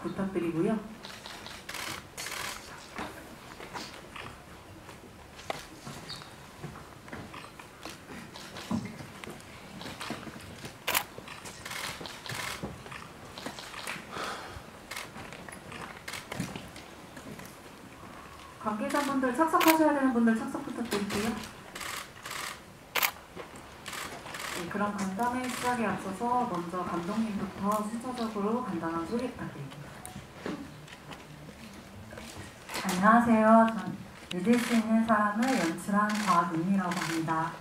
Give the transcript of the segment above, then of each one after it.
부탁드리고요. 관계자분들 착석하셔야 되는 분들 착석 부탁드릴게요. 네, 그럼 간담회 시작에 앞서서 먼저 감독님부터 순서적으로 간단한 소개 부탁드립니다. 안녕하세요. 전 믿을 수 있는 사람을 연출한 곽은미라고 합니다.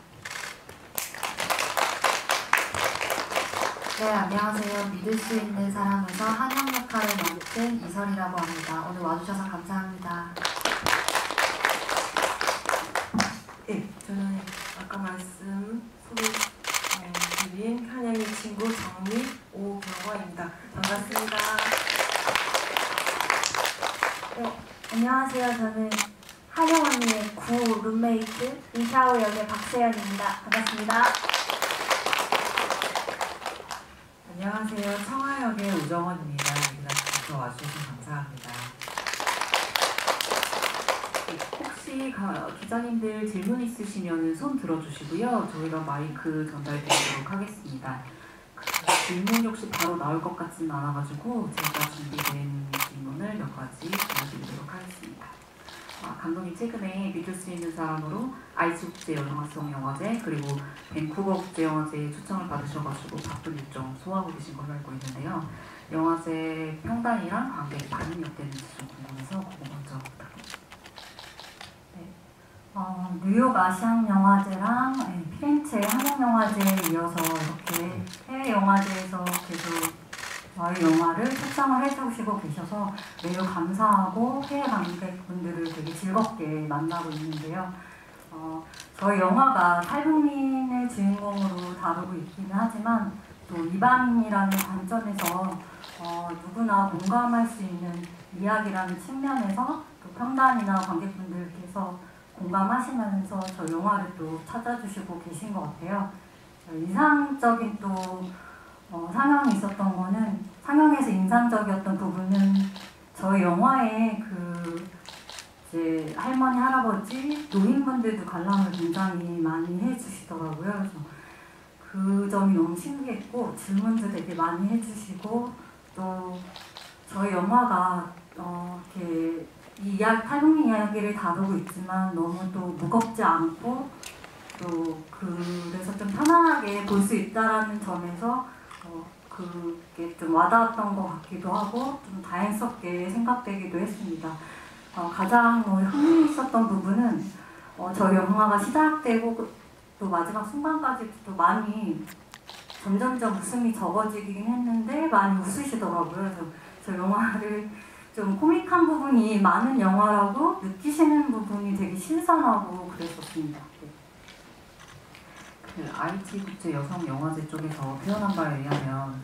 네, 안녕하세요. 믿을 수 있는 사람에서 한영 역할을 맡은 이설이라고 합니다. 오늘 와주셔서 감사합니다. 네, 저는 아까 소개드린 한영의 친구 정미 오경화입니다. 반갑습니다. 네, 안녕하세요. 저는 한영 언니의 구 룸메이트 이샤오 역의 박세연입니다. 반갑습니다. 안녕하세요. 청아역의 우정원입니다. 여기까지 와주셔서 감사합니다. 혹시 기자님들 질문 있으시면 손 들어주시고요. 저희가 마이크 전달드리도록 하겠습니다. 질문이 혹시 바로 나올 것 같지는 않아가지고 제가 준비된 질문을 몇 가지 드리도록 하겠습니다. 감독님 최근에 믿을 수 있는 사람으로 아이치국제 여성학생 영화제 그리고 밴쿠버 국제영화제에 초청을 받으셔가지고 바쁜 일정 소화하고 계신 걸로 알고 있는데요. 영화제 평단이랑 관객 반응이 어땠는지 좀 궁금해서 그거 먼저 부탁드립니다. 뉴욕 아시안영화제랑 피렌체 한국영화제에 이어서 이렇게 해외 영화제에서 계속 저희 영화를 초청을 해주시고 계셔서 매우 감사하고 해외 관객분들을 되게 즐겁게 만나고 있는데요. 저희 영화가 탈북민을 주인공으로 다루고 있기는 하지만 또 이방인이라는 관점에서 누구나 공감할 수 있는 이야기라는 측면에서 또 평단이나 관객분들께서 공감하시면서 저 영화를 또 찾아주시고 계신 것 같아요. 인상적인 또 상영이 있었던 거는 상영에서 인상적이었던 부분은 저희 영화에 이제 할머니, 할아버지, 노인분들도 관람을 굉장히 많이 해주시더라고요. 그래서 그 점이 너무 신기했고 질문도 되게 많이 해주시고 또 저희 영화가 이렇게 탈북민 이야기를 다루고 있지만 너무 또 무겁지 않고 또 그래서 좀 편안하게 볼 수 있다라는 점에서 그게 좀 와닿았던 것 같기도 하고 좀 다행스럽게 생각되기도 했습니다. 가장 흥미있었던 부분은 저희 영화가 시작되고 또 마지막 순간까지 또 많이 점점점 웃음이 적어지긴 했는데 많이 웃으시더라고요. 그래서 저 영화를 좀 코믹한 부분이 많은 영화라고 느끼시는 부분이 되게 신선하고 그랬었습니다. 아이치국제 여성영화제 쪽에서 표현한 바에 의하면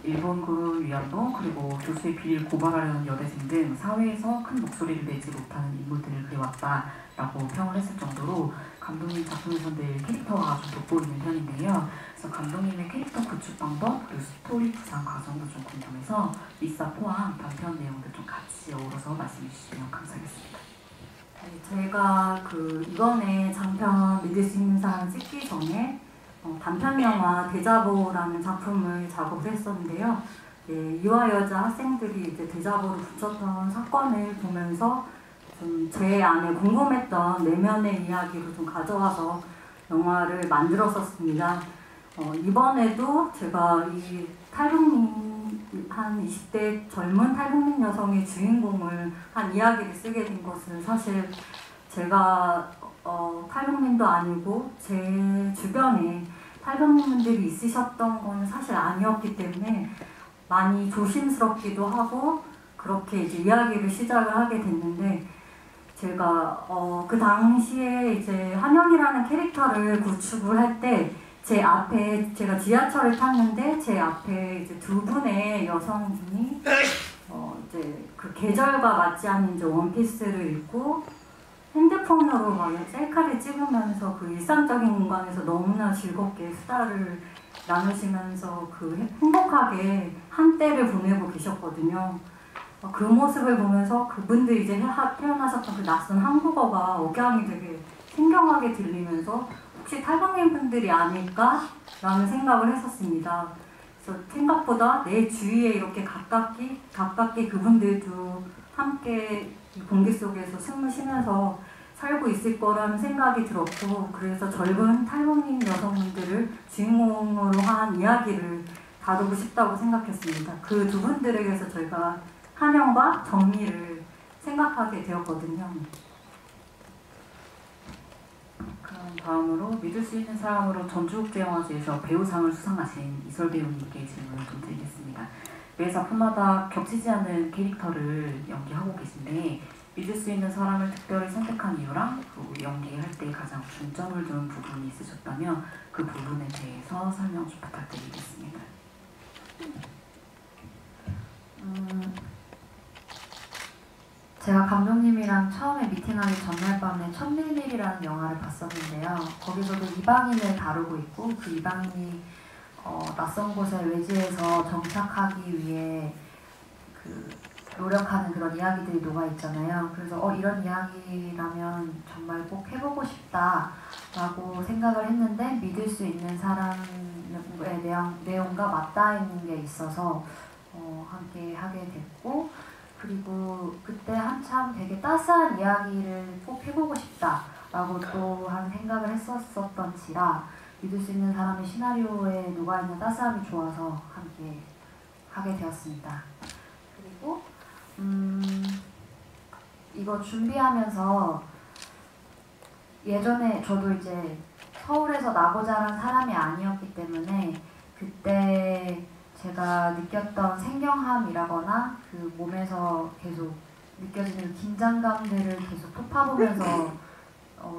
일본군 위안부 그리고 교수의 비리를 고발하려는 여대생 등 사회에서 큰 목소리를 내지 못하는 인물들을 그려왔다라고 평을 했을 정도로 감독님 작품에서 늘 캐릭터가 좀 돋보이는 편인데요. 그래서 감독님의 캐릭터 구축 방법 그리고 스토리 구상 과정도 좀 궁금해서 리사 포함 단편 내용들 좀 같이 어우러서 말씀해 주시면 감사하겠습니다. 제가 이번에 장편 믿을 수 있는 사람 찍기 전에 단편 영화 데자보라는 작품을 작업을 했었는데요. 이화 여자 학생들이 이제 데자보를 붙였던 사건을 보면서 좀 제 안에 궁금했던 내면의 이야기를 좀 가져와서 영화를 만들었었습니다. 이번에도 제가 이 탈북민 한 20대 젊은 탈북민 여성의 주인공을 한 이야기를 쓰게 된 것은 사실 제가 탈북민도 아니고 제 주변에 탈북민분들이 있으셨던 건 사실 아니었기 때문에 많이 조심스럽기도 하고 그렇게 이제 이야기를 시작을 하게 됐는데 제가 그 당시에 이제 한영이라는 캐릭터를 구축을 할 때 제 앞에 제가 지하철을 탔는데 제 앞에 이제 두 분의 여성분이 이제 그 계절과 맞지 않는 이제 원피스를 입고 핸드폰으로 막 셀카를 찍으면서 그 일상적인 공간에서 너무나 즐겁게 수다를 나누시면서 그 행복하게 한때를 보내고 계셨거든요. 그 모습을 보면서 그분들이 이제 태어나셨던 그 낯선 한국어가 억양이 되게 생경하게 들리면서 혹시 탈북민 분들이 아닐까라는 생각을 했었습니다. 그래서 생각보다 내 주위에 이렇게 가깝게 그분들도 함께 이 공기 속에서 숨을 쉬면서 살고 있을 거라는 생각이 들었고, 그래서 젊은 탈북민 여성분들을 주인공으로 한 이야기를 다루고 싶다고 생각했습니다. 그 두 분들에게서 저희가 한영과 정미를 생각하게 되었거든요. 그럼 다음으로 믿을 수 있는 사람으로 전주국제영화제에서 배우상을 수상하신 이설 배우님께 질문을 좀 드리겠습니다. 매 작품마다 겹치지 않는 캐릭터를 연기하고 계신데 믿을 수 있는 사람을 특별히 선택한 이유랑 그 연기할 때 가장 중점을 둔 부분이 있으셨다면 그 부분에 대해서 설명 좀 부탁드리겠습니다. 제가 감독님이랑 처음에 미팅하기 전날 밤에 1000밀밀이라는 영화를 봤었는데요. 거기서도 이방인을 다루고 있고 그 이방인이 낯선 곳에 외지에서 정착하기 위해 노력하는 그런 이야기들이 녹아있잖아요. 그래서 이런 이야기라면 정말 꼭 해보고 싶다라고 생각을 했는데 믿을 수 있는 사람의 내용과 맞닿아 있는 게 있어서 함께 하게 됐고, 그리고 그때 한참 되게 따스한 이야기를 꼭 해보고 싶다라고 또한 생각을 했었던지라 믿을 수 있는 사람의 시나리오에 녹아있는 따스함이 좋아서 함께 하게 되었습니다. 그리고 이거 준비하면서 예전에 저도 이제 서울에서 나고 자란 사람이 아니었기 때문에 그때 제가 느꼈던 생경함이라거나 그 몸에서 계속 느껴지는 긴장감들을 계속 톱파보면서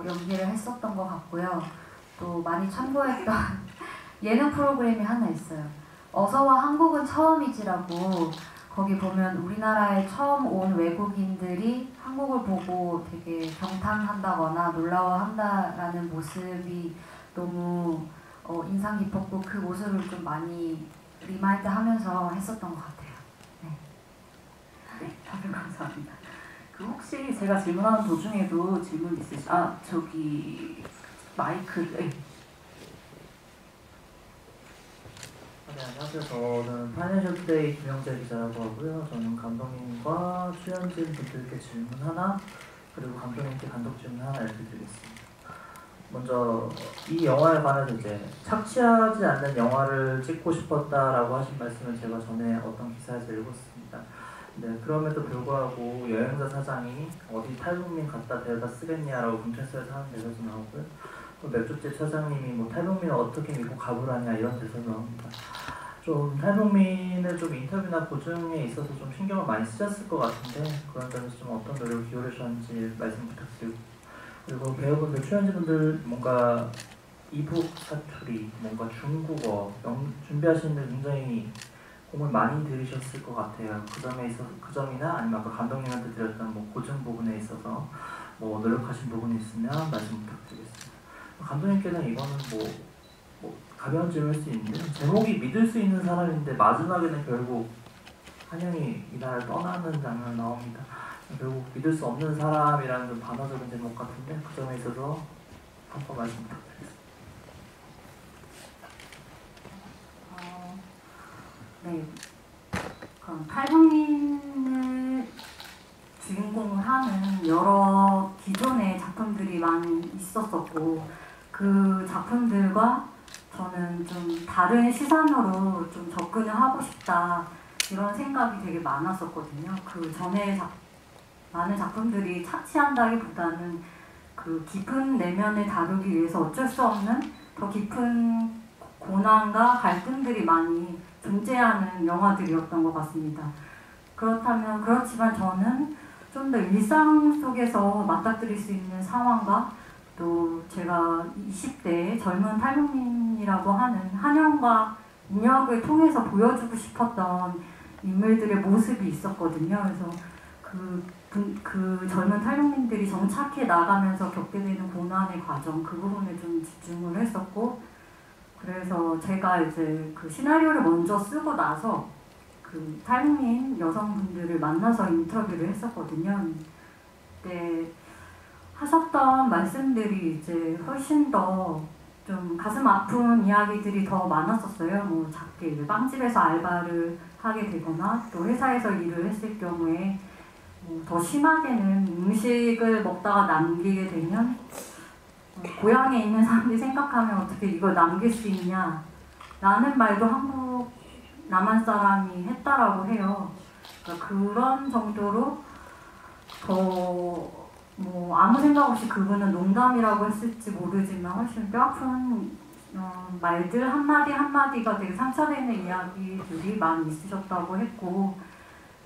연기를 했었던 것 같고요. 또 많이 참고했던 예능 프로그램이 하나 있어요. 어서와 한국은 처음이지라고, 거기 보면 우리나라에 처음 온 외국인들이 한국을 보고 되게 경탄한다거나 놀라워한다라는 모습이 너무 인상 깊었고 그 모습을 좀 많이 리마인드 하면서 했었던 것 같아요. 네, 다들 감사합니다. 혹시 제가 질문하는 도중에도 질문 저기 마이크. 네. 네, 안녕하세요. 저는 파이낸셜 투데이 김영재 기자라고 하고요. 저는 감독님과 출연진 분들께 질문 하나, 그리고 감독님께 단독 질문 하나 이렇게 드리겠습니다. 먼저 이 영화에 관해서 이제 착취하지 않는 영화를 찍고 싶었다라고 하신 말씀을 제가 전에 어떤 기사에서 읽었습니다. 네, 그럼에도 불구하고 여행사 사장이 어디 탈북민 갖다 데려다 쓰겠냐라고 경찰서에서 하는 데서도 나오고요. 또 맥주집 사장님이 뭐 탈북민을 어떻게 믿고 가보라냐 이런 데서도 나옵니다. 좀 탈북민을 좀 인터뷰나 보증에 있어서 좀 신경을 많이 쓰셨을 것 같은데 그런 점에서 좀 어떤 노력을 기울이셨는지 말씀 부탁드리고, 그리고 배우분들, 출연진분들 뭔가 이북 사투리, 뭔가 중국어 준비하시는데 굉장히 공을 많이 들이셨을 것 같아요. 그 점에 있어서, 그 점이나 아니면 아까 감독님한테 드렸던 뭐 고증 부분에 있어서 뭐 노력하신 부분이 있으면 말씀 부탁드리겠습니다. 감독님께는 이거는 뭐 가벼운 질문일 수 있는데 제목이 믿을 수 있는 사람인데 마지막에는 결국 한영이 이 나라를 떠나는 장면 나옵니다. 결국 믿을 수 없는 사람이라는 좀 반어적인 제목 같은데 그 점에 있어서 한번 말씀 부탁드리겠습니다. 네, 그럼 탈북민을 주인공을 하는 여러 기존의 작품들이 많이 있었었고 그 작품들과 저는 좀 다른 시선으로 좀 접근을 하고 싶다 이런 생각이 되게 많았었거든요. 그 전에 많은 작품들이 착취한다기보다는 그 깊은 내면을 다루기 위해서 어쩔 수 없는 더 깊은 고난과 갈등들이 많이 존재하는 영화들이었던 것 같습니다. 그렇지만 저는 좀 더 일상 속에서 맞닥뜨릴 수 있는 상황과 또 제가 20대 젊은 탈북민이라고 하는 한영과 인혁을 통해서 보여주고 싶었던 인물들의 모습이 있었거든요. 그래서 그 젊은 탈북민들이 정착해 나가면서 겪게 되는 고난의 과정, 그 부분에 좀 집중을 했었고, 그래서 제가 이제 그 시나리오를 먼저 쓰고 나서 그 그 탈북민 여성분들을 만나서 인터뷰를 했었거든요. 그때 하셨던 말씀들이 이제 훨씬 더 좀 가슴 아픈 이야기들이 더 많았었어요. 뭐 작게 빵집에서 알바를 하게 되거나 또 회사에서 일을 했을 경우에 더 심하게는 음식을 먹다가 남기게 되면 고향에 있는 사람들이 생각하면 어떻게 이걸 남길 수 있냐 라는 말도 한국 남한 사람이 했다라고 해요. 그러니까 그런 정도로 더 뭐 아무 생각 없이 그분은 농담이라고 했을지 모르지만 훨씬 뼈아픈 말들 한마디 한마디가 되게 상처되는 이야기들이 많이 있으셨다고 했고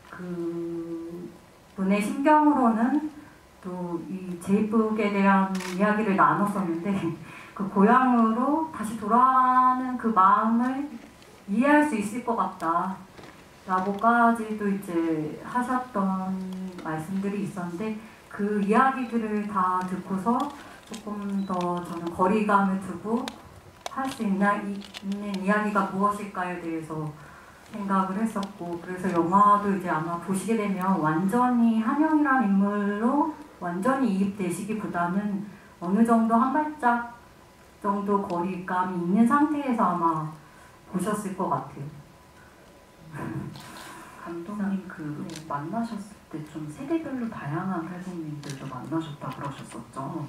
그 분의 심경으로는 또 이 제이북에 대한 이야기를 나눴었는데 그 고향으로 다시 돌아가는 그 마음을 이해할 수 있을 것 같다 라고까지도 이제 하셨던 말씀들이 있었는데 그 이야기들을 다 듣고서 조금 더 저는 거리감을 두고 할 수 있는 이야기가 무엇일까에 대해서 생각을 했었고 그래서 영화도 이제 아마 보시게 되면 완전히 한영이라는 인물로 완전히 이입되시기보다는 어느 정도 한 발짝 정도 거리감이 있는 상태에서 아마 보셨을 것 같아요. 감독님 그 만나셨을 때 좀 세대별로 다양한 탈북민들도 만나셨다 그러셨었죠?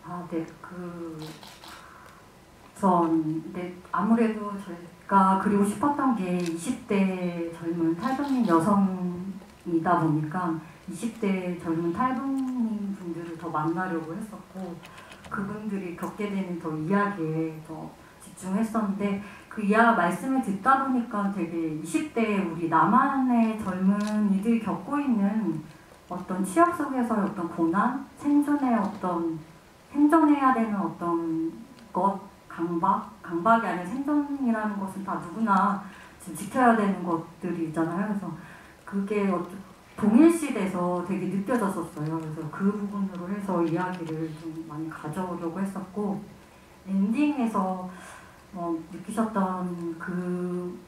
아, 네. 근데 아무래도 제가 그리고 싶었던 게 20대 젊은 탈북민 여성이다 보니까 20대 젊은 탈북민 분들을 더 만나려고 했었고 그분들이 겪게 되는 더 이야기에 더 집중했었는데 그 말씀을 듣다 보니까 되게 20대 우리 남한의 젊은이들이 겪고 있는 어떤 취업 속에서의 어떤 고난, 생존의 어떤 생존해야 되는 어떤 것, 강박이 아니라 생존이라는 것은 다 누구나 지금 지켜야 되는 것들이 있잖아요. 그래서 그게 동일시돼서 되게 느껴졌었어요. 그래서 그 부분으로 해서 이야기를 좀 많이 가져오려고 했었고 엔딩에서 느끼셨던 그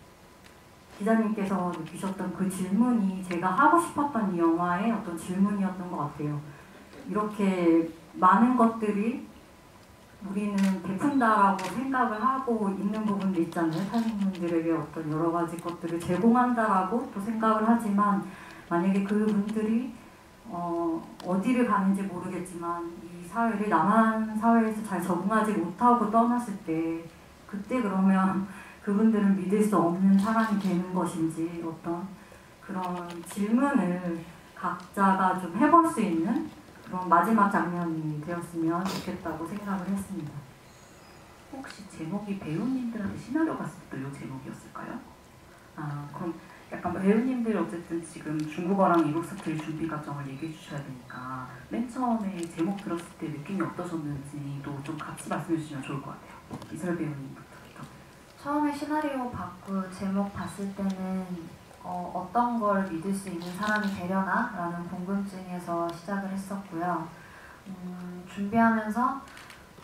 기자님께서 느끼셨던 그 질문이 제가 하고 싶었던 이 영화의 어떤 질문이었던 것 같아요. 이렇게 많은 것들이 우리는 베푼다라고 생각을 하고 있는 부분도 있잖아요. 탈북민들에게 어떤 여러 가지 것들을 제공한다라고 또 생각을 하지만 만약에 그분들이 어디를 가는지 모르겠지만 이 사회를 남한 사회에서 잘 적응하지 못하고 떠났을 때 그때 그러면 그분들은 믿을 수 없는 사람이 되는 것인지 어떤 그런 질문을 각자가 좀 해볼 수 있는 그런 마지막 장면이 되었으면 좋겠다고 생각을 했습니다. 혹시 제목이 배우님들한테 시나리오 갔을 때 이 제목이었을까요? 아 그럼 약간 배우님들 어쨌든 지금 중국어랑 이북 사투리 준비 과정을 얘기해 주셔야 되니까 맨 처음에 제목 들었을 때 느낌이 어떠셨는지도 좀 같이 말씀해 주시면 좋을 것 같아요. 이설 배우님부터. 처음에 시나리오 받고 제목 봤을 때는 어떤 걸 믿을 수 있는 사람이 되려나? 라는 궁금증에서 시작을 했었고요. 준비하면서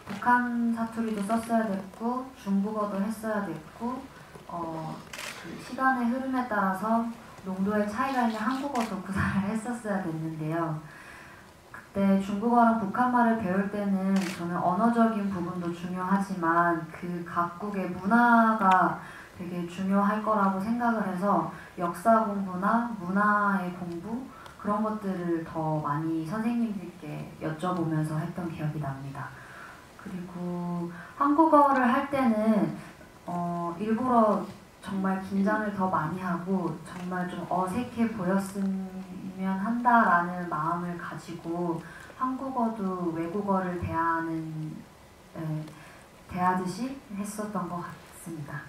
북한 사투리도 썼어야 됐고 중국어도 했어야 됐고 그 시간의 흐름에 따라서 농도의 차이가 있는 한국어도 구사를 했었어야 됐는데요. 그때 중국어랑 북한말을 배울 때는 저는 언어적인 부분도 중요하지만 그 각국의 문화가 되게 중요할 거라고 생각을 해서 역사 공부나 문화의 공부 그런 것들을 더 많이 선생님들께 여쭤보면서 했던 기억이 납니다. 그리고 한국어를 할 때는 일부러 정말 긴장을 더 많이 하고 정말 좀 어색해 보였으면 한다라는 마음을 가지고 한국어도 외국어를 대하듯이 했었던 것 같습니다.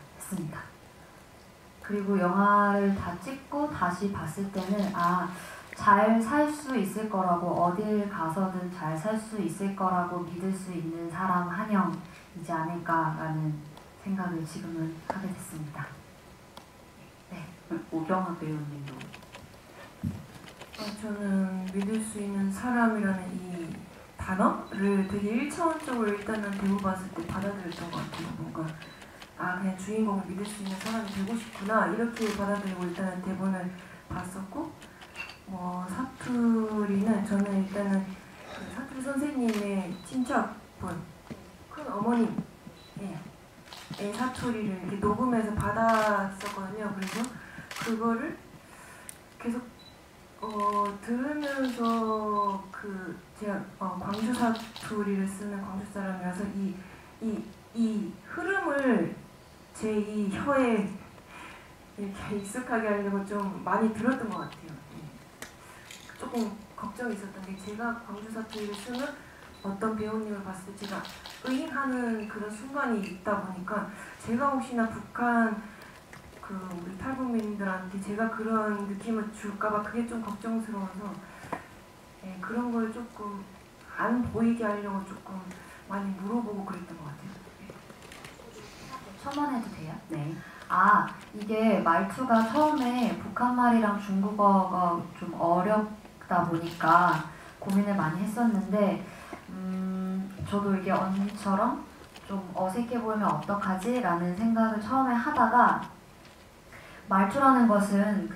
그리고 영화를 다 찍고 다시 봤을 때는 잘 살 수 있을 거라고 어딜 가서든 잘 살 수 있을 거라고 믿을 수 있는 사람 한영이지 않을까라는 생각을 지금은 하게 됐습니다. 네. 오경아 배우님도 저는 믿을 수 있는 사람이라는 이 단어를 되게 1차원적으로 일단은 배우 봤을 때 받아들였던 것 같아요. 뭔가 그냥 주인공을 믿을 수 있는 사람이 되고 싶구나 이렇게 받아들이고 일단은 대본을 봤었고 사투리는 저는 일단은 그 사투리 선생님의 친척분 큰 어머님의 사투리를 이렇게 녹음해서 받았었거든요. 그래서 그거를 계속 들으면서 제가 광주 사투리를 쓰는 광주 사람이라서 이 흐름을 제 이 혀에 이렇게 익숙하게 하려고 좀 많이 들었던 것 같아요. 조금 걱정이 있었던 게 제가 광주 사투리를 쓰는 어떤 배우님을 봤을 때 제가 의인하는 그런 순간이 있다 보니까 제가 혹시나 북한 우리 탈북민들한테 제가 그런 느낌을 줄까봐 그게 좀 걱정스러워서 그런 걸 조금 안 보이게 하려고 조금 많이 물어보고 그랬던 것 같아요. 첨언해도 돼요? 네. 이게 말투가 처음에 북한말이랑 중국어가 좀 어렵다 보니까 고민을 많이 했었는데 저도 이게 언니처럼 좀 어색해 보이면 어떡하지? 라는 생각을 처음에 하다가 말투라는 것은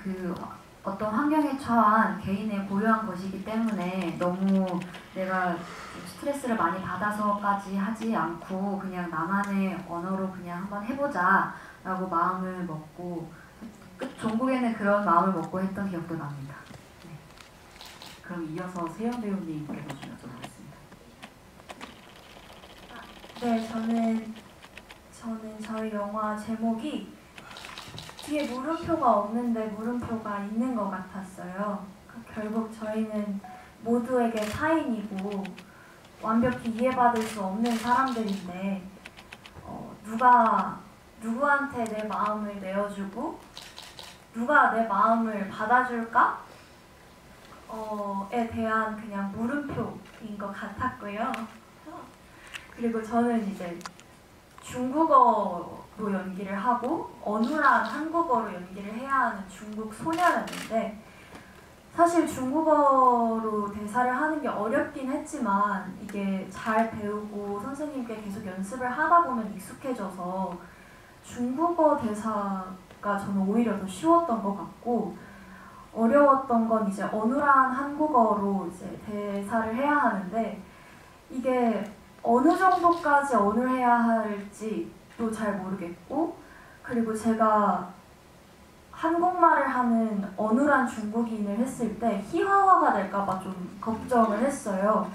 어떤 환경에 처한 개인의 고유한 것이기 때문에 너무 내가 스트레스를 많이 받아서까지 하지 않고 그냥 나만의 언어로 그냥 한번 해보자 라고 마음을 먹고 종국에는 그런 마음을 먹고 했던 기억도 납니다. 네. 그럼 이어서 세연 배우님께서 좀 여쭤보겠습니다. 네, 저는 저희 영화 제목이 뒤에 물음표가 없는데 물음표가 있는 것 같았어요. 결국 저희는 모두에게 타인이고 완벽히 이해받을 수 없는 사람들인데 누가 누구한테 내 마음을 내어주고 누가 내 마음을 받아줄까? 에 대한 그냥 물음표인 것 같았고요. 그리고 저는 이제 중국어로 연기를 하고 어눌한 한국어로 연기를 해야 하는 중국 소녀였는데 사실 중국어로 대사를 하는 게 어렵긴 했지만 이게 잘 배우고 선생님께 계속 연습을 하다 보면 익숙해져서 중국어 대사가 저는 오히려 더 쉬웠던 것 같고 어려웠던 건 이제 어눌한 한국어로 이제 대사를 해야 하는데 이게 어느 정도까지 어눌해야 할지도 잘 모르겠고 그리고 제가 한국말을 하는 어눌한 중국인을 했을 때 희화화가 될까봐 좀 걱정을 했어요.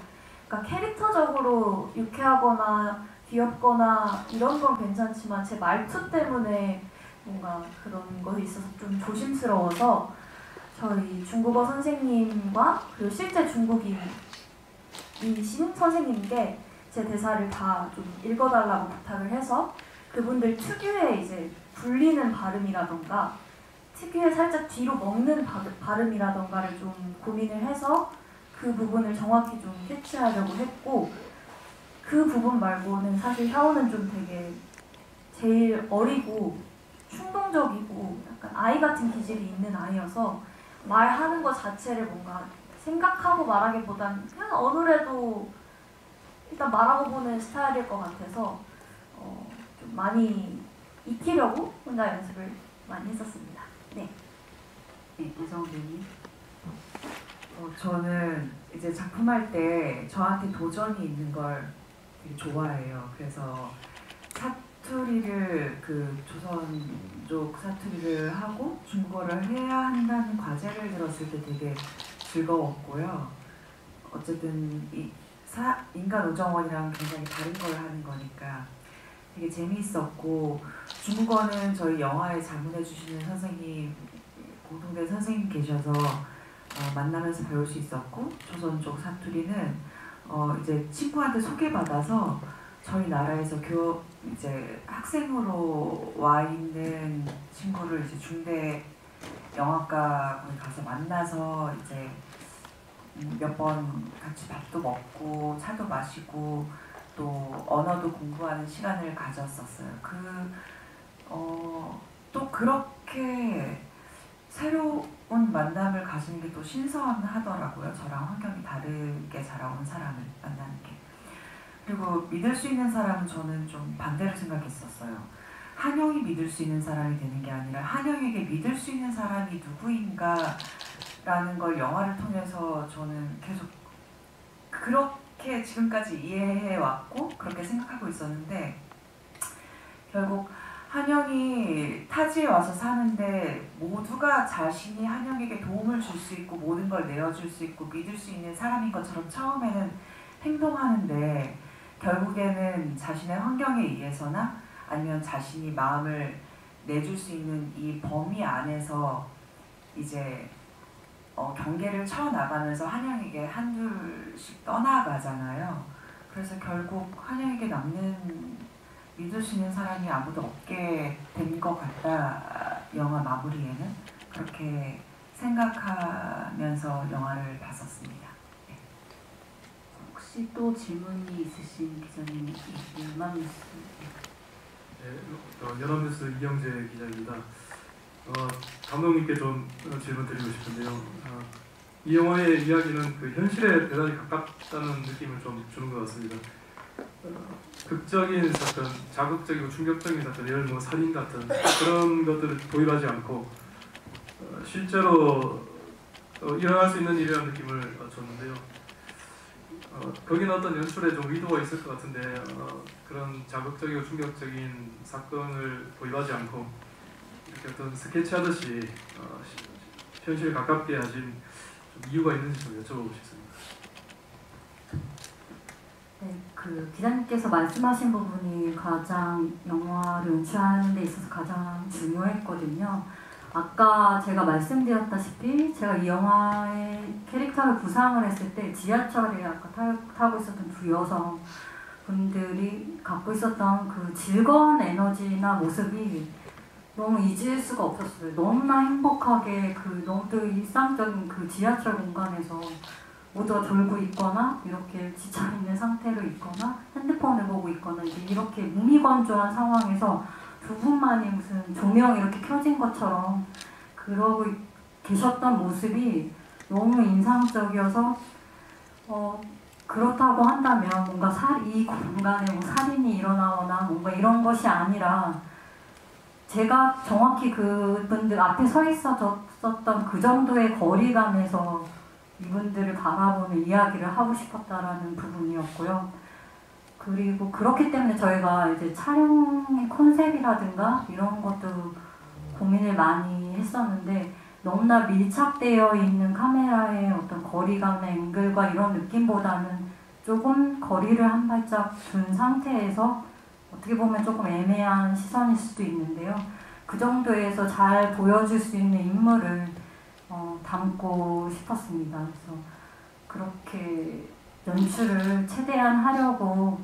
그러니까 캐릭터적으로 유쾌하거나 귀엽거나 이런 건 괜찮지만 제 말투 때문에 뭔가 그런 것이 있어서 좀 조심스러워서 저희 중국어 선생님과 그리고 실제 중국인이신 선생님께 제 대사를 다 좀 읽어달라고 부탁을 해서 그분들 특유의 이제 불리는 발음이라던가 특유의 살짝 뒤로 먹는 발음이라던가를 좀 고민을 해서 그 부분을 정확히 좀 캐치하려고 했고 그 부분 말고는 사실 샤오는 좀 되게 제일 어리고 충동적이고 약간 아이 같은 기질이 있는 아이여서 말하는 것 자체를 뭔가 생각하고 말하기보단 그냥 어느래도 일단 말하고 보는 스타일일 것 같아서 좀 많이 익히려고 혼자 연습을 많이 했었습니다. 네. 네, 이정 배우님. 저는 이제 작품할 때 저한테 도전이 있는 걸 되게 좋아해요. 그래서 사투리를 조선족 사투리를 하고 중국어를 해야 한다는 과제를 들었을 때 되게 즐거웠고요. 어쨌든 인간 우정원이랑 굉장히 다른 걸 하는 거니까 되게 재미있었고 중국어는 저희 영화에 자문해주시는 선생님, 공통된 선생님 계셔서 만나면서 배울 수 있었고 조선족 사투리는 이제 친구한테 소개받아서 저희 나라에서 이제 학생으로 와 있는 친구를 이제 중대 영화과 거기 가서 만나서 이제 몇 번 같이 밥도 먹고 차도 마시고 또 언어도 공부하는 시간을 가졌었어요. 또 그렇게 새로운 만남을 가지는 게 또 신선하더라고요. 저랑 환경이 다르게 자라온 사람을 만나는 게. 그리고 믿을 수 있는 사람은 저는 좀 반대로 생각했었어요. 한영이 믿을 수 있는 사람이 되는 게 아니라 한영에게 믿을 수 있는 사람이 누구인가라는 걸 영화를 통해서 저는 계속 그렇게 지금까지 이해해 왔고 그렇게 생각하고 있었는데, 결국 한영이 타지에 와서 사는데 모두가 자신이 한영에게 도움을 줄 수 있고 모든 걸 내어줄 수 있고 믿을 수 있는 사람인 것처럼 처음에는 행동하는데, 결국에는 자신의 환경에 의해서나 아니면 자신이 마음을 내줄 수 있는 이 범위 안에서 이제 경계를 쳐나가면서 한영에게 한둘씩 떠나가잖아요. 그래서 결국 한영에게 남는 믿을 수 있는 사람이 아무도 없게 된 것 같다. 영화 마무리에는 그렇게 생각하면서 영화를 봤었습니다. 네. 혹시 또 질문이 있으신 기자님, 연합뉴스. 네, 연합뉴스 이영재 기자입니다. 감독님께 좀 질문 드리고 싶은데요. 이 영화의 이야기는 그 현실에 대단히 가깝다는 느낌을 좀 주는 것 같습니다. 극적인 사건, 자극적이고 충격적인 사건, 예를 들어 살인 같은 그런 것들을 도입하지 않고 실제로 일어날 수 있는 일이라는 느낌을 줬는데요. 거기는 어떤 연출에 좀 의도가 있을 것 같은데 그런 자극적이고 충격적인 사건을 도입하지 않고 이렇게 어떤 스케치하듯이 현실에 가깝게 하신 좀 이유가 있는지 좀 여쭤보고 싶습니다. 네, 그 기자님께서 말씀하신 부분이 가장 영화를 연출하는 데 있어서 가장 중요했거든요. 아까 제가 말씀드렸다시피 제가 이 영화의 캐릭터를 구상을 했을 때 지하철에 아까 타고 있었던 두 여성 분들이 갖고 있었던 그 즐거운 에너지나 모습이 너무 잊을 수가 없었어요. 너무나 행복하게 그 너무 일상적인 그 지하철 공간에서 모두가 졸고 있거나 이렇게 지쳐있는 상태로 있거나 핸드폰을 보고 있거나 이렇게 무미건조한 상황에서 두 분만이 무슨 조명이 이렇게 켜진 것처럼 그러고 계셨던 모습이 너무 인상적이어서 그렇다고 한다면 뭔가 이 공간에 뭐 살인이 일어나거나 뭔가 이런 것이 아니라 제가 정확히 그분들 앞에 서 있었던 그 정도의 거리감에서 이분들을 바라보는 이야기를 하고 싶었다라는 부분이었고요. 그리고 그렇기 때문에 저희가 이제 촬영의 컨셉이라든가 이런 것도 고민을 많이 했었는데, 너무나 밀착되어 있는 카메라의 어떤 거리감의 앵글과 이런 느낌보다는 조금 거리를 한 발짝 둔 상태에서 어떻게 보면 조금 애매한 시선일 수도 있는데요. 그 정도에서 잘 보여줄 수 있는 인물을 담고 싶었습니다. 그래서 그렇게 연출을 최대한 하려고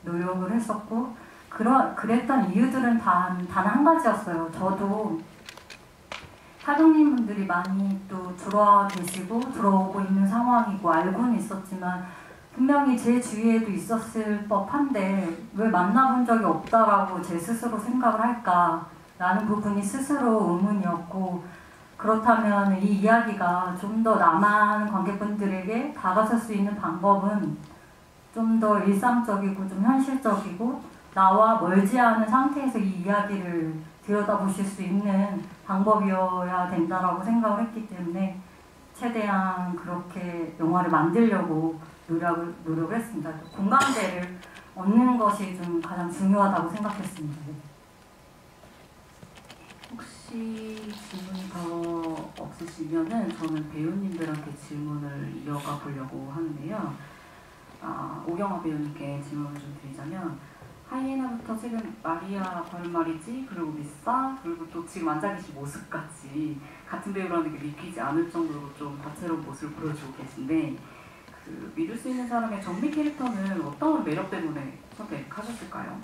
노력을 했었고, 그랬던 이유들은 단 한 가지였어요. 저도 사장님분들이 많이 또 들어와 계시고 들어오고 있는 상황이고 알고는 있었지만 분명히 제 주위에도 있었을 법한데 왜 만나본 적이 없다라고 제 스스로 생각을 할까라는 부분이 스스로 의문이었고, 그렇다면 이 이야기가 좀 더 남한 관객분들에게 다가설 수 있는 방법은 좀 더 일상적이고 좀 현실적이고 나와 멀지 않은 상태에서 이 이야기를 들여다보실 수 있는 방법이어야 된다라고 생각을 했기 때문에 최대한 그렇게 영화를 만들려고 노력을 했습니다. 공감대를 얻는 것이 좀 가장 중요하다고 생각했습니다. 혹시 질문이 더 없으시면은 저는 배우님들한테 질문을 이어가 보려고 하는데요. 오경화 배우님께 질문을 좀 드리자면, 하이에나부터 최근 마리아 걸음마리지, 그리고 미사, 그리고 또 지금 앉아 계신 모습까지 같은 배우라는 게 믿기지 않을 정도로 좀 다채로운 모습을 보여주고 계신데, 그 믿을 수 있는 사람의 정미 캐릭터는 어떤 매력 때문에 선택하셨을까요?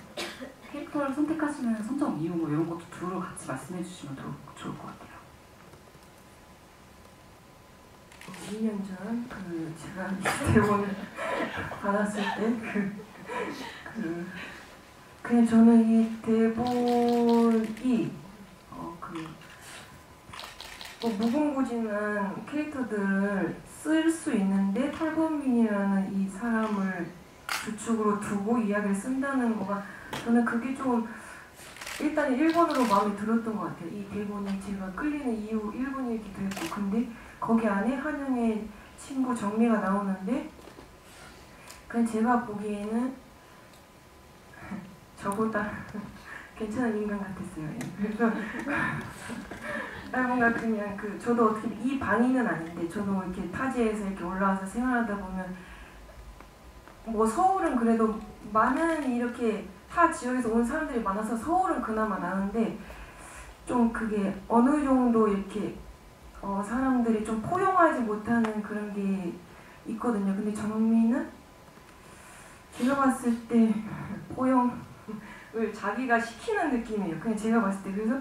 캐릭터를 선택하시는 선정 이유 뭐 이런 것도 두루 같이 말씀해 주시면 좋을 것 같아요. 2년 전 제가 이 대본을 받았을 때 그냥 저는 이 대본이 뭐 무궁무진한 캐릭터들을 쓸 수 있는데 탈범민이라는 이 사람을 주축으로 두고 이야기를 쓴다는 거가 저는 그게 좀 일단 1번으로 마음에 들었던 것 같아요. 이 대본에 제가 끌리는 이유 1번이기도 했고, 근데 거기 안에 한영의 친구 정미가 나오는데 그냥 제가 보기에는 저보다 괜찮은 인간 같았어요. 그래서 뭔가 그냥 저도 어떻게 이 반인은 아닌데 저도 이렇게 타지에서 이렇게 올라와서 생활하다 보면 뭐 서울은 그래도 많은 이렇게 타 지역에서 온 사람들이 많아서 서울은 그나마 나는데 좀 그게 어느 정도 이렇게 사람들이 좀 포용하지 못하는 그런 게 있거든요. 근데 정미는 제가 봤을 때 포용을 자기가 시키는 느낌이에요. 그냥 제가 봤을 때. 그래서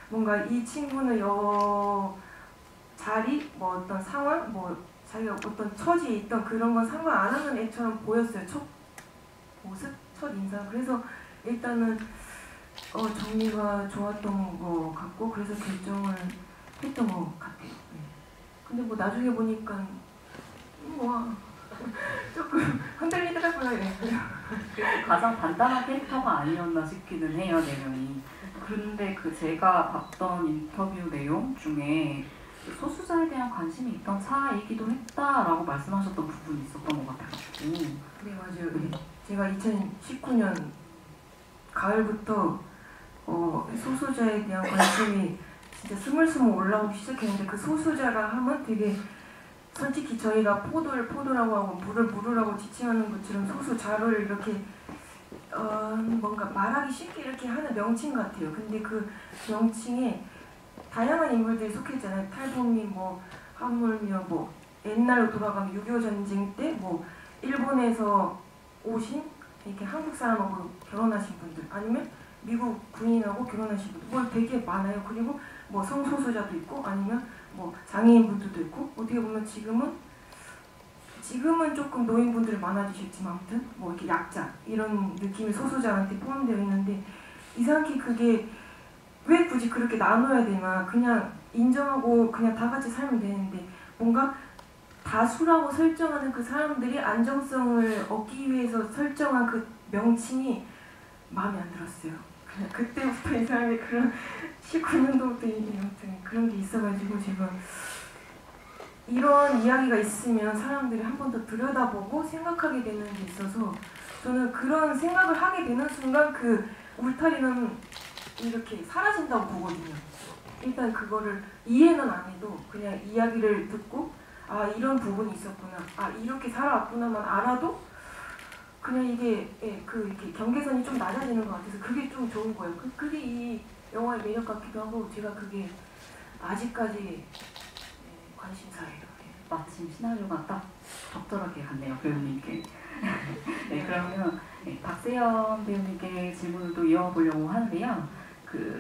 뭔가 이 친구는 자리, 뭐 어떤 상황, 뭐 자기가 어떤 처지에 있던 그런 건 상관 안 하는 애처럼 보였어요. 첫 모습, 첫 인상. 그래서 일단은 정미가 좋았던 것 같고 그래서 결정을 했던 것 같아요. 네. 근데 뭐 나중에 보니까 조금 흔들리더라고요. 네. 가장 단단한 캐릭터가 아니었나 싶기는 해요, 내면이. 그런데 제가 봤던 인터뷰 내용 중에 소수자에 대한 관심이 있던 차이기도 했다라고 말씀하셨던 부분이 있었던 것 같아가지고. 네, 맞아요. 네. 제가 2019년 가을부터 소수자에 대한 관심이 진짜 스물스물 올라오기 시작했는데 그 소수자가 하면 되게 솔직히 저희가 포도라고 하고 물으라고 지칭하는 것처럼 소수자를 이렇게 뭔가 말하기 쉽게 이렇게 하는 명칭 같아요. 근데 그 명칭에 다양한 인물들이 속했잖아요. 탈북민, 뭐 하물며 뭐 옛날로 돌아가면 6.25 전쟁 때 뭐 일본에서 오신 이렇게 한국 사람하고 결혼하신 분들 아니면 미국 군인하고 결혼하신 분들 뭐 되게 많아요. 그리고 뭐 성소수자도 있고 아니면 뭐 장애인분들도 있고 어떻게 보면 지금은 조금 노인분들이 많아지셨지만 아무튼 뭐 이렇게 약자 이런 느낌의 소수자한테 포함되어 있는데 이상하게 그게 왜 굳이 그렇게 나눠야 되나 그냥 인정하고 그냥 다 같이 살면 되는데 뭔가 다수라고 설정하는 그 사람들이 안정성을 얻기 위해서 설정한 그 명칭이 마음에 안 들었어요. 그냥 그때부터 이상하게 그런 19년도부터 아무튼 그런 게 있어가지고 제가 이런 이야기가 있으면 사람들이 한 번 더 들여다보고 생각하게 되는 게 있어서 저는 그런 생각을 하게 되는 순간 그 울타리는 이렇게 사라진다고 보거든요. 일단 그거를 이해는 안 해도 그냥 이야기를 듣고 아 이런 부분이 있었구나 아 이렇게 살아왔구나만 알아도 그냥 이게 이렇게 경계선이 좀 낮아지는 것 같아서 그게 좀 좋은 거예요. 그게 이 영화의 매력 같기도 하고 제가 그게 아직까지 관심사예요. 마침 시나리오가 딱 적절하게 갔네요, 배우님께. 네, 그러면 박세연 배우님께 질문을 또 이어보려고 하는데요.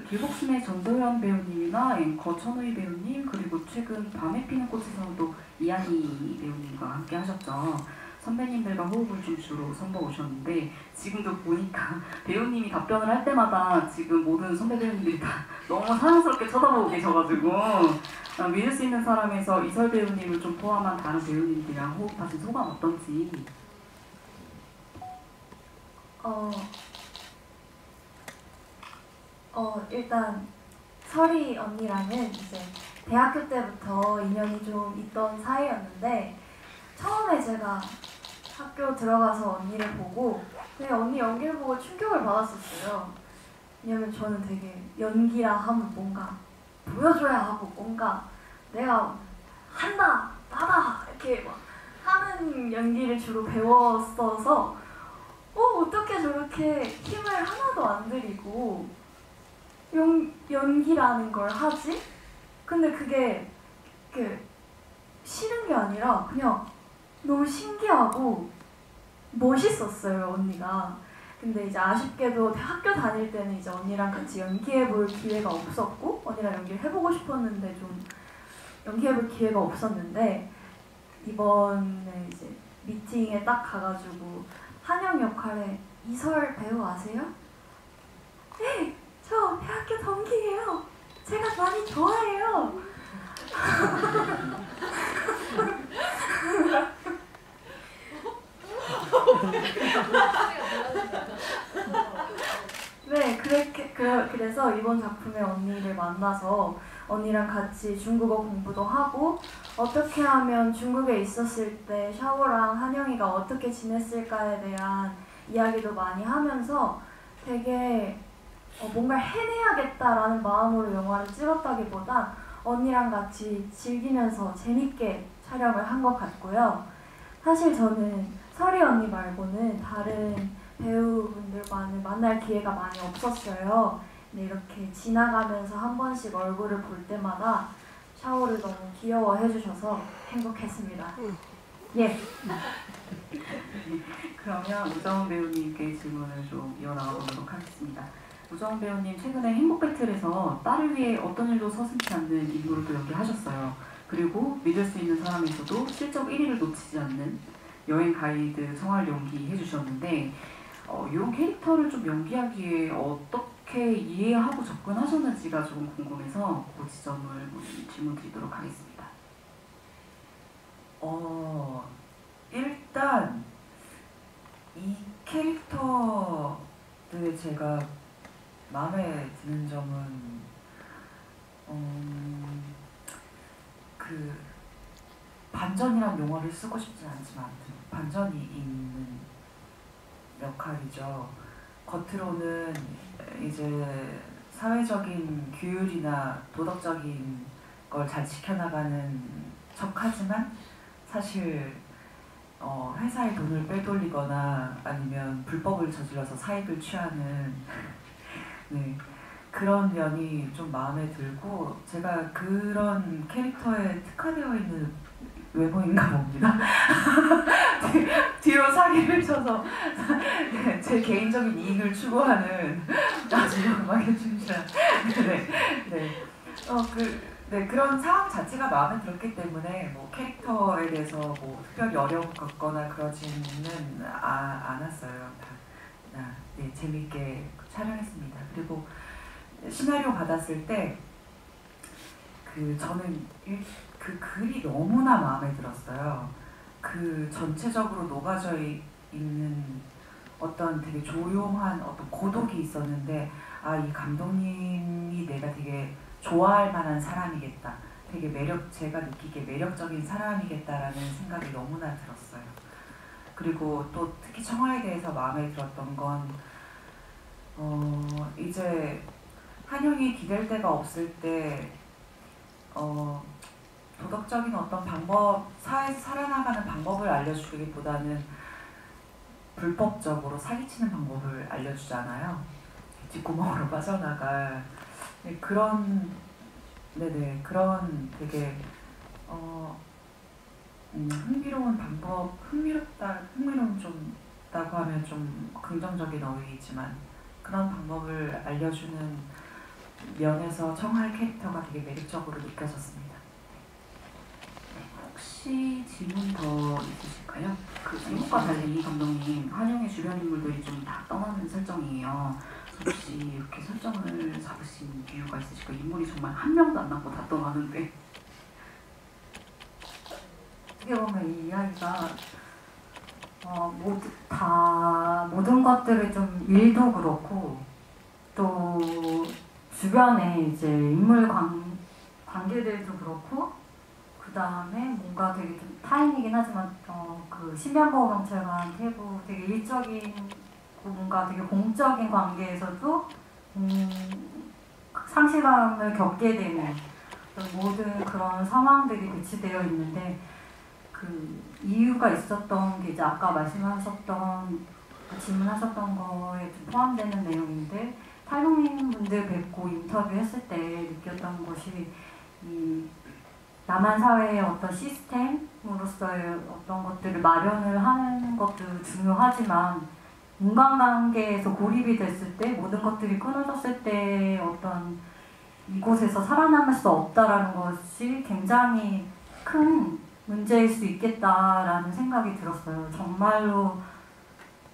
길복심의 전도연 배우님이나 앵커 천우희 배우님 그리고 최근 밤에 피는 꽃에서도 이한희 배우님과 함께 하셨죠. 선배님들과 호흡을 좀 주로 선보이셨는데 지금도 보니까 배우님이 답변을 할 때마다 지금 모든 선배 배우님들이 다 너무 사랑스럽게 쳐다보고 계셔가지고 믿을 수 있는 사람에서 이설 배우님을 좀 포함한 다른 배우님들이랑 호흡하신 소감 어떤지. 일단 설이 언니랑은 이제 대학교 때부터 인연이 좀 있던 사이였는데 처음에 제가 학교 들어가서 언니를 보고 그냥 언니 연기를 보고 충격을 받았었어요. 왜냐면 저는 되게 연기라 하면 뭔가 보여줘야 하고 뭔가 내가 한다, 나다 이렇게 막 하는 연기를 주로 배웠어서 어떻게 저렇게 힘을 하나도 안 들이고 연기라는 걸 하지? 근데 그게 싫은 게 아니라 그냥 너무 신기하고 멋있었어요, 언니가. 근데 이제 아쉽게도 학교 다닐 때는 이제 언니랑 같이 연기해볼 기회가 없었고 언니랑 연기를 해보고 싶었는데 좀 연기해볼 기회가 없었는데 이번에 이제 미팅에 딱 가가지고 한영 역할에 이설 배우 아세요? 네! 저 대학교 동기예요. 제가 많이 좋아해요. 네, 그래서 이번 작품에 언니를 만나서 언니랑 같이 중국어 공부도 하고 어떻게 하면 중국에 있었을 때 샤오랑 한영이가 어떻게 지냈을까에 대한 이야기도 많이 하면서 되게 뭔가 해내야겠다라는 마음으로 영화를 찍었다기보다 언니랑 같이 즐기면서 재밌게 촬영을 한 것 같고요. 사실 저는 설희 언니 말고는 다른 배우분들과는 만날 기회가 많이 없었어요. 근데 이렇게 지나가면서 한 번씩 얼굴을 볼 때마다 샤오를 너무 귀여워해 주셔서 행복했습니다. 예. 그러면 우정 배우님께 질문을 좀 이어나가 보도록 하겠습니다. 우정 배우님 최근에 행복 배틀에서 딸을 위해 어떤 일도 서슴지 않는 인물을 또 연기하셨어요. 그리고 믿을 수 있는 사람에서도 실적 1위를 놓치지 않는 여행 가이드 성화를 연기해 주셨는데 이런 캐릭터를 좀 연기하기에 어떻게 이해하고 접근하셨는지가 조금 궁금해서 그 지점을 질문 드리도록 하겠습니다. 일단 이 캐릭터들의 제가 마음에 드는 점은 그 반전이란 용어를 쓰고 싶진 않지만 반전이 있는 역할이죠. 겉으로는 이제 사회적인 규율이나 도덕적인 걸 잘 지켜나가는 척하지만 사실 회사의 돈을 빼돌리거나 아니면 불법을 저질러서 사익을 취하는 네, 그런 면이 좀 마음에 들고 제가 그런 캐릭터에 특화되어 있는 외모인가 봅니다. 뒤로 사기를 쳐서 제 개인적인 이익을 추구하는 아주 음악에 충실한 그런 상황 자체가 마음에 들었기 때문에 뭐 캐릭터에 대해서 뭐 특별히 어려움 겪거나 그러지는 않았어요. 네, 재밌게 촬영했습니다. 그리고 시나리오 받았을 때 저는 그 글이 너무나 마음에 들었어요. 그 전체적으로 녹아져 있는 어떤 되게 조용한 어떤 고독이 있었는데 이 감독님이 내가 되게 좋아할 만한 사람이겠다. 되게 제가 느끼기에 매력적인 사람이겠다라는 생각이 너무나 들었어요. 그리고 또 특히 청아에 대해서 마음에 들었던 건 이제 한영이 기댈 데가 없을 때 도덕적인 어떤 방법, 사회에서 살아나가는 방법을 알려주기보다는 불법적으로 사기치는 방법을 알려주잖아요. 뒷구멍으로 빠져나갈 그런 되게 흥미로운 방법, 흥미로운 좀다고 하면 좀 긍정적인 어휘이지만 그런 방법을 알려주는 면에서 청하의 캐릭터가 되게 매력적으로 느껴졌습니다. 혹시 질문 더 있으실까요? 그 제목과 달리 이 감독님 한영의 주변 인물들이 좀 다 떠나는 설정이에요. 혹시 이렇게 설정을 잡으신 이유가 있으실까요? 인물이 정말 한 명도 안 남고 다 떠나는데. 어떻게 보면 이 이야기가 모든 것들을 좀 일도 그렇고 또 주변에 이제 인물 관계들도 그렇고 그 다음에 뭔가 되게 좀 타인이긴 하지만 그 신변보호경찰관 태부 되게 일적인 뭔가 되게 공적인 관계에서도 상실감을 겪게 되는 모든 그런 상황들이 배치되어 있는데 그 이유가 있었던 게 이제 아까 질문하셨던 거에 좀 포함되는 내용인데 탈북민 분들 뵙고 인터뷰했을 때 느꼈던 것이 이 남한 사회의 어떤 시스템으로서의 어떤 것들을 마련을 하는 것도 중요하지만 인간관계에서 고립이 됐을 때 모든 것들이 끊어졌을 때 어떤 이곳에서 살아남을 수 없다라는 것이 굉장히 큰 문제일 수 있겠다라는 생각이 들었어요. 정말로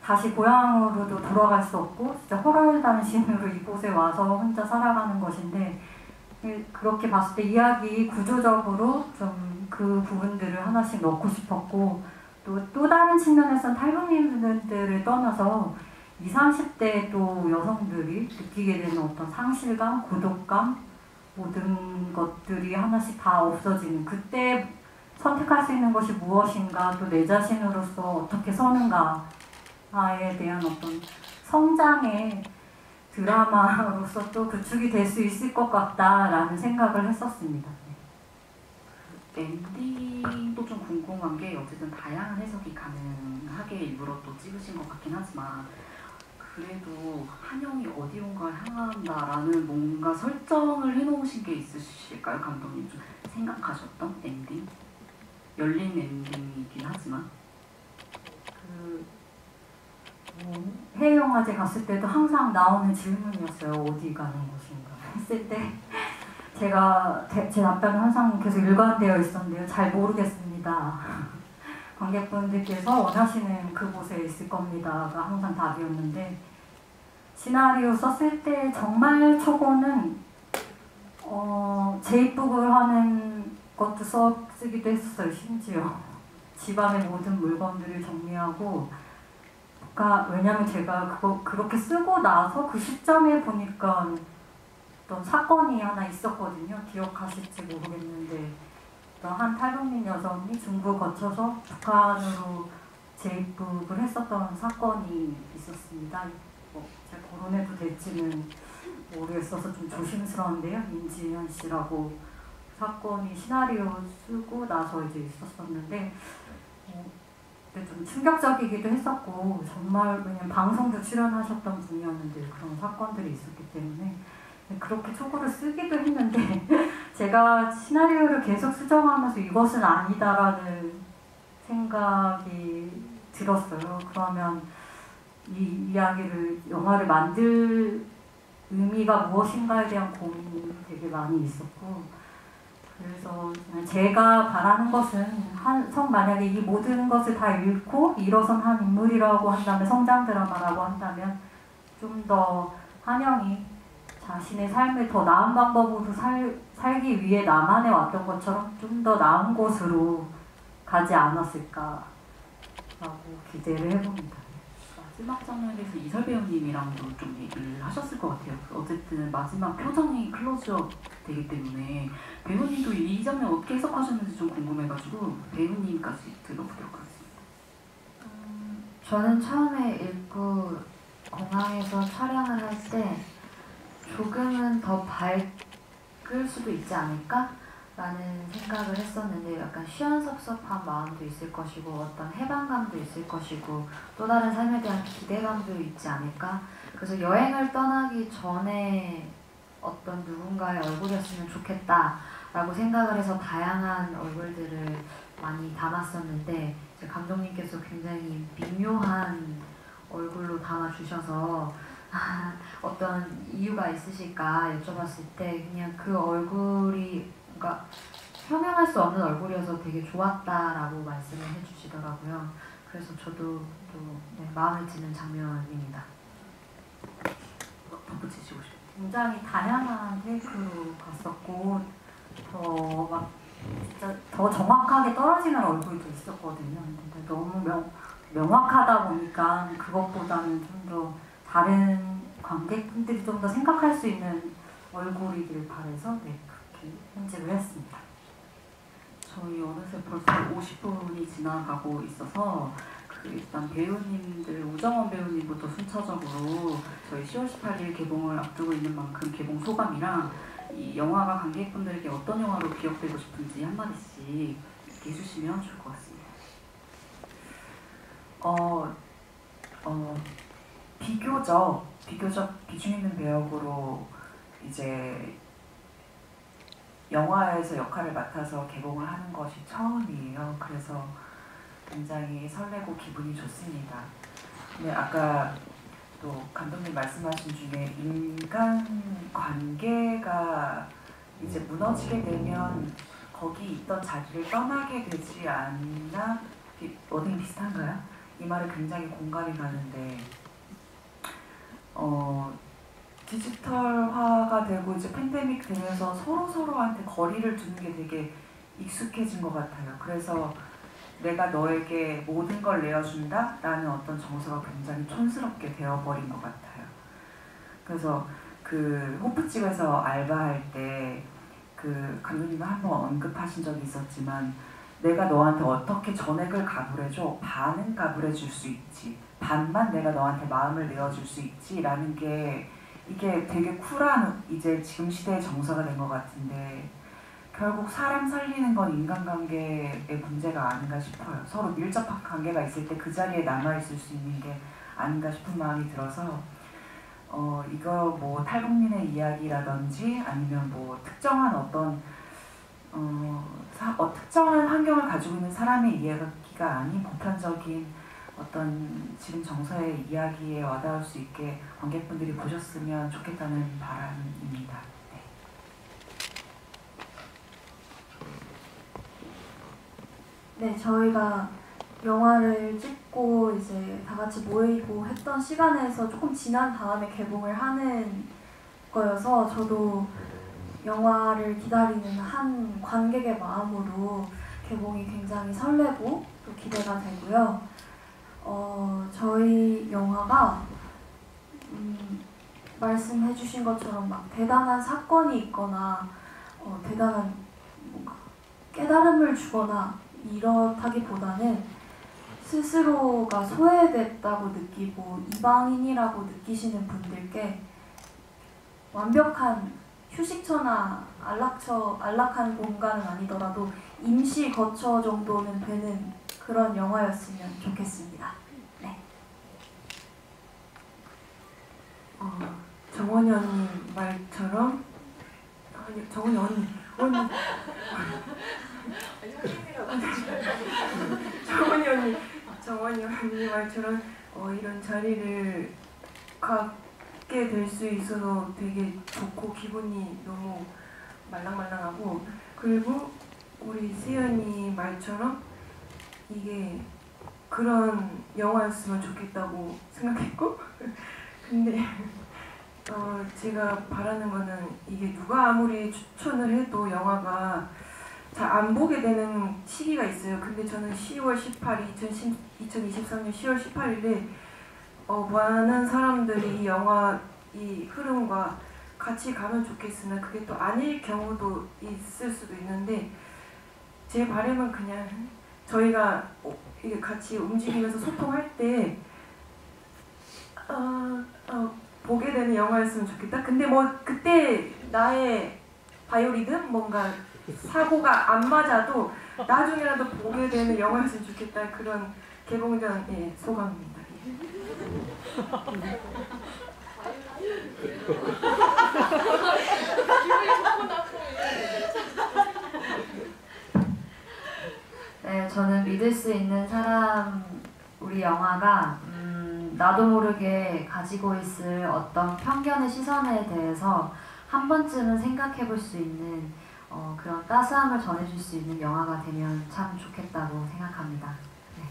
다시 고향으로도 돌아갈 수 없고 진짜 허랄단신으로 이곳에 와서 혼자 살아가는 것인데 그렇게 봤을 때 이야기 구조적으로 좀 그 부분들을 하나씩 넣고 싶었고 또 다른 측면에서는 탈북민들을 떠나서 20, 30대 또 여성들이 느끼게 되는 어떤 상실감, 고독감, 모든 것들이 하나씩 다 없어지는, 그때 선택할 수 있는 것이 무엇인가, 또 내 자신으로서 어떻게 서는가에 대한 어떤 성장의 드라마로서 또 구축이 될 수 있을 것 같다라는 생각을 했었습니다. 엔딩도 좀 궁금한 게, 어쨌든 다양한 해석이 가능하게 일부러 또 찍으신 것 같긴 하지만, 그래도 한영이 어디론가 향한다라는 뭔가 설정을 해놓으신 게 있으실까요? 감독님 좀 생각하셨던 엔딩? 열린 엔딩이긴 하지만. 해외 영화제 갔을 때도 항상 나오는 질문이었어요. 어디 가는 곳인가 했을 때 제가 제 답변은 항상 계속 일관되어 있었는데요. 잘 모르겠습니다. 관객분들께서 원하시는 그곳에 있을 겁니다가 항상 답이었는데, 시나리오 썼을 때 정말 초고는 제입북을 하는 것도 쓰기도 했어요. 심지어 집안의 모든 물건들을 정리하고, 왜냐면 제가 그렇게 쓰고 나서 그 시점에 보니까 어떤 사건이 하나 있었거든요. 기억하실지 모르겠는데, 한 탈북민 여성이 중국을 거쳐서 북한으로 재입국을 했었던 사건이 있었습니다. 제가 거론해도 될지는 모르겠어서 좀 조심스러운데요. 임지현 씨라고 사건이 시나리오 쓰고 나서 이제 있었었는데, 좀 충격적이기도 했었고, 정말 왜냐면 방송도 출연하셨던 분이었는데 그런 사건들이 있었기 때문에 그렇게 초고를 쓰기도 했는데 제가 시나리오를 계속 수정하면서 이것은 아니다라는 생각이 들었어요. 그러면 이 이야기를, 영화를 만들 의미가 무엇인가에 대한 고민이 되게 많이 있었고, 그래서 제가 바라는 것은 만약에 이 모든 것을 다 잃고 일어선 한 인물이라고 한다면, 성장 드라마라고 한다면, 좀 더 한영이 자신의 삶을 더 나은 방법으로 살기 위해 남한에 왔던 것처럼 좀 더 나은 곳으로 가지 않았을까라고 기대를 해봅니다. 마지막 장면에 대해서 이설 배우님이랑도 좀 얘기를 하셨을 것 같아요. 어쨌든 마지막 표정이 클로즈업 되기 때문에 배우님도 이 장면 어떻게 해석하셨는지 좀 궁금해가지고 배우님까지 들어보도록 하겠습니다. 저는 처음에 읽고 공항에서 촬영을 할 때 조금은 더 밝을 수도 있지 않을까? 라는 생각을 했었는데, 약간 시원섭섭한 마음도 있을 것이고 어떤 해방감도 있을 것이고 또 다른 삶에 대한 기대감도 있지 않을까? 그래서 여행을 떠나기 전에 어떤 누군가의 얼굴이었으면 좋겠다 라고 생각을 해서 다양한 얼굴들을 많이 담았었는데, 이제 감독님께서 굉장히 미묘한 얼굴로 담아주셔서 어떤 이유가 있으실까 여쭤봤을 때, 그냥 그 얼굴이 그러니까 형용할 수 없는 얼굴이어서 되게 좋았다라고 말씀을 해주시더라고요. 그래서 저도 또 마음에 드는 장면입니다. 덧붙이시고 싶어요. 굉장히 다양한 테이크로 갔었고, 진짜 더 정확하게 떨어지는 얼굴도 있었거든요. 근데 너무 명확하다 보니까 그것보다는 좀 더 다른 관객분들이 좀 더 생각할 수 있는 얼굴이길 바라서 그렇게 편집을 했습니다. 저희 어느새 벌써 50분이 지나가고 있어서 일단 배우님들, 우정원 배우님부터 순차적으로 저희 10월 18일 개봉을 앞두고 있는 만큼 개봉 소감이랑 이 영화가 관객분들에게 어떤 영화로 기억되고 싶은지 한마디씩 해주시면 좋을 것 같습니다. 비교적 비중 있는 배역으로 이제 영화에서 역할을 맡아서 개봉을 하는 것이 처음이에요. 그래서 굉장히 설레고 기분이 좋습니다. 근데 아까 또 감독님 말씀하신 중에 인간 관계가 이제 무너지게 되면 거기 있던 자기를 떠나게 되지 않나? 워딩이 비슷한가요? 이 말에 굉장히 공감이 가는데, 디지털화가 되고 이제 팬데믹 되면서 서로한테 거리를 두는 게 되게 익숙해진 것 같아요. 그래서 내가 너에게 모든 걸 내어준다 라는 어떤 정서가 굉장히 촌스럽게 되어버린 것 같아요. 그래서 그 호프집에서 알바할 때 그 감독님이 한번 언급하신 적이 있었지만, 내가 너한테 어떻게 전액을 가불해줘? 반은 가불해줄 수 있지, 반만 내가 너한테 마음을 내어줄 수 있지 라는 게, 이게 되게 쿨한 이제 지금 시대의 정서가 된 것 같은데, 결국 사람 살리는 건 인간관계의 문제가 아닌가 싶어요. 서로 밀접한 관계가 있을 때 그 자리에 남아있을 수 있는 게 아닌가 싶은 마음이 들어서, 이거 뭐 탈북민의 이야기라든지 아니면 뭐 특정한 어떤 특정한 환경을 가지고 있는 사람의 이야기가 아닌 보편적인 어떤 지금 정서의 이야기에 와닿을 수 있게 관객분들이 보셨으면 좋겠다는 바람입니다. 네, 저희가 영화를 찍고 이제 다 같이 모이고 했던 시간에서 조금 지난 다음에 개봉을 하는 거여서, 저도 영화를 기다리는 한 관객의 마음으로 개봉이 굉장히 설레고 또 기대가 되고요. 저희 영화가 말씀해주신 것처럼 막 대단한 사건이 있거나 대단한 뭔가 깨달음을 주거나 이렇다기보다는 스스로가 소외됐다고 느끼고 이방인이라고 느끼시는 분들께 완벽한 휴식처나 안락한 공간은 아니더라도 임시 거처 정도는 되는 그런 영화였으면 좋겠습니다. 네. 정원이 언니 말처럼, 아니 정원이 언니 정원이 언니 말처럼 이런 자리를 갖게 될 수 있어서 되게 좋고 기분이 너무 말랑말랑하고, 그리고 우리 세연이 말처럼 이게 그런 영화였으면 좋겠다고 생각했고 근데 제가 바라는 거는, 이게 누가 아무리 추천을 해도 영화가 잘 안 보게 되는 시기가 있어요. 근데 저는 10월 18일, 2023년 10월 18일에 많은 사람들이 이 영화 이 흐름과 같이 가면 좋겠으나, 그게 또 아닐 경우도 있을 수도 있는데, 제 바람은 그냥 저희가 이게 같이 움직이면서 소통할 때 보게 되는 영화였으면 좋겠다. 근데 뭐 그때 나의 바이오리듬 뭔가 사고가 안 맞아도 나중에라도 보게 되는 영화였으면 좋겠다. 그런 개봉 전의 소감입니다. 네, 저는 믿을 수 있는 사람, 우리 영화가 나도 모르게 가지고 있을 어떤 편견의 시선에 대해서 한 번쯤은 생각해 볼 수 있는 그런 따스함을 전해줄 수 있는 영화가 되면 참 좋겠다고 생각합니다. 네.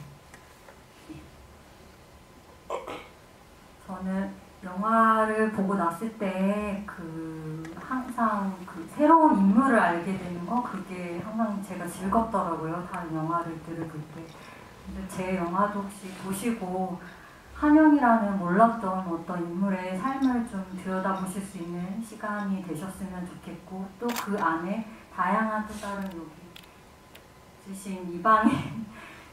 저는 영화를 보고 났을 때 항상 새로운 인물을 알게 되는 거, 그게 항상 제가 즐겁더라고요. 다른 영화를 들을 때. 근데 제 영화도 혹시 보시고 한영이라는 몰랐던 어떤 인물의 삶을 좀 들여다보실 수 있는 시간이 되셨으면 좋겠고, 또 그 안에 다양한 또 다른 여기 주신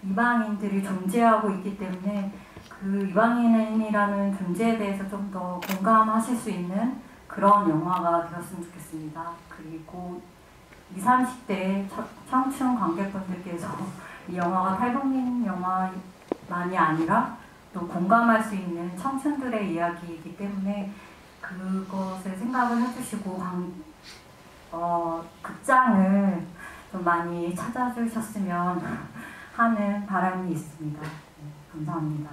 이방인들이 존재하고 있기 때문에 그 이방인이라는 존재에 대해서 좀 더 공감하실 수 있는 그런 영화가 되었으면 좋겠습니다. 그리고 20, 30대 청춘 관객분들께서 이 영화가 탈북민 영화만이 아니라 또 공감할 수 있는 청춘들의 이야기이기 때문에 그것을 생각을 해주시고 극장을 좀 많이 찾아주셨으면 하는 바람이 있습니다. 네, 감사합니다.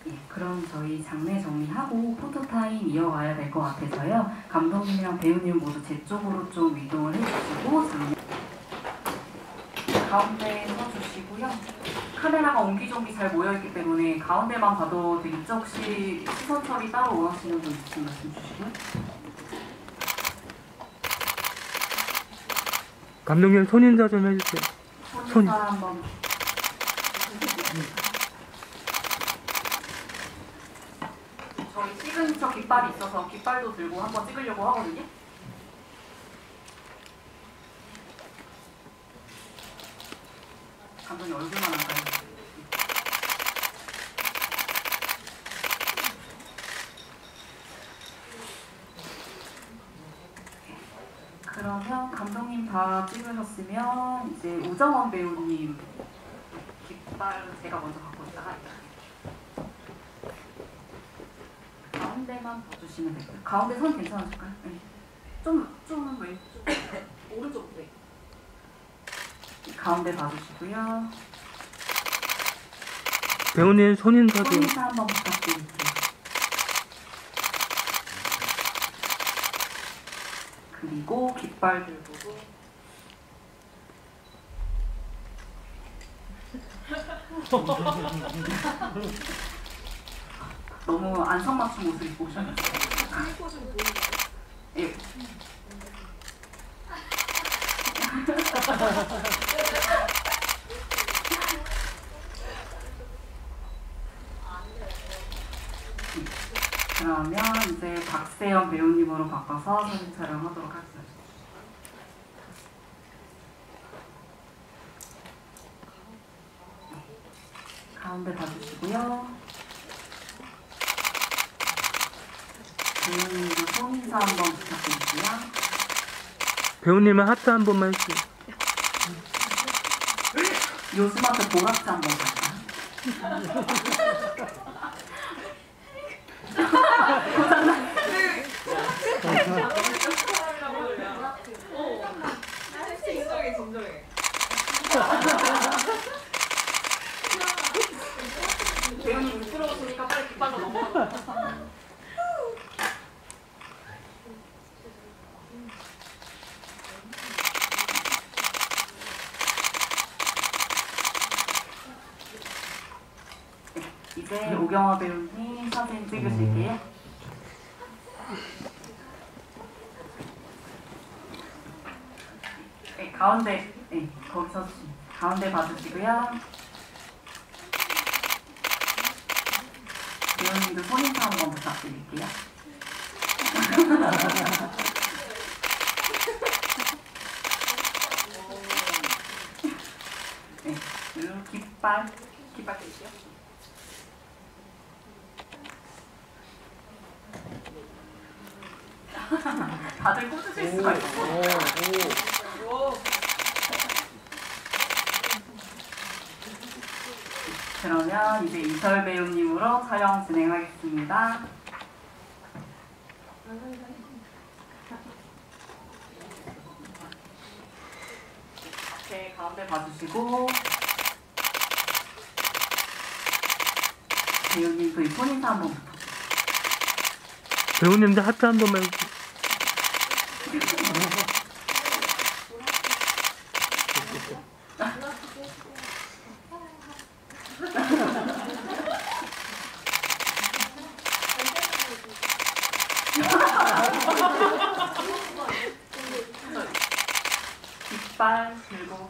예, 그럼 저희 장례 정리하고 포토타임 이어가야 될 것 같아서요. 감독님이랑 배우님 모두 제 쪽으로 좀 이동을 해주시고 가운데 서주시고요. 카메라가 옹기종기 잘 모여있기 때문에 가운데만 봐도 되겠죠? 혹시 시선 처리 따로 원하시는 분 있으면 말씀 주시고요. 감독님 손인사 좀 해주세요. 손인사 한번. 저희 시그니처 깃발이 있어서 깃발도 들고 한번 찍으려고 하거든요. 감독님 얼굴만 안 가요. 그러면 감독님 다 찍으셨으면 이제 우정원 배우님 깃발은 제가 먼저 갖고 있다가 가운데만 봐주시면 돼요. 가운데 선 괜찮으실까요? 네. 좀 왼쪽, 오른쪽 네. 가운데 봐주시고요. 배우님 손인사도 손인사 한번 부탁드릴게요. 그리고 깃발 들고 너무 안성맞춤 옷을 입고 오셨어요. 예. 그러면 이제 박세연 배우님으로 바꿔서 사진 촬영하도록 하겠습니다. 가운데 봐주시고요. 배우님도 손인사 한번 부탁드릴게요. 배우님은 하트 한 번만 해주세요. 요스마트 보라트 한번 갈까요? 배우님 부끄러우시니까 빨리 깃발로 넘어가요. 이제 오경화 배우님 사진 찍으실게요. 네, 가운데, 네, 거기 서주시면 가운데 봐주시고요. 배우님도 손인사 한번 부탁드릴게요. 네, 그리고 깃발 드릴게요. 다들 꽂으실 수가 있어요. 그러면 이제 이설 배우님으로 촬영 진행하겠습니다. 네, 가운데 봐주시고 배우님 저희 손인사 한번 부탁드립니다. 배우님도 하트 한 번만 해주세요. 깃발 들고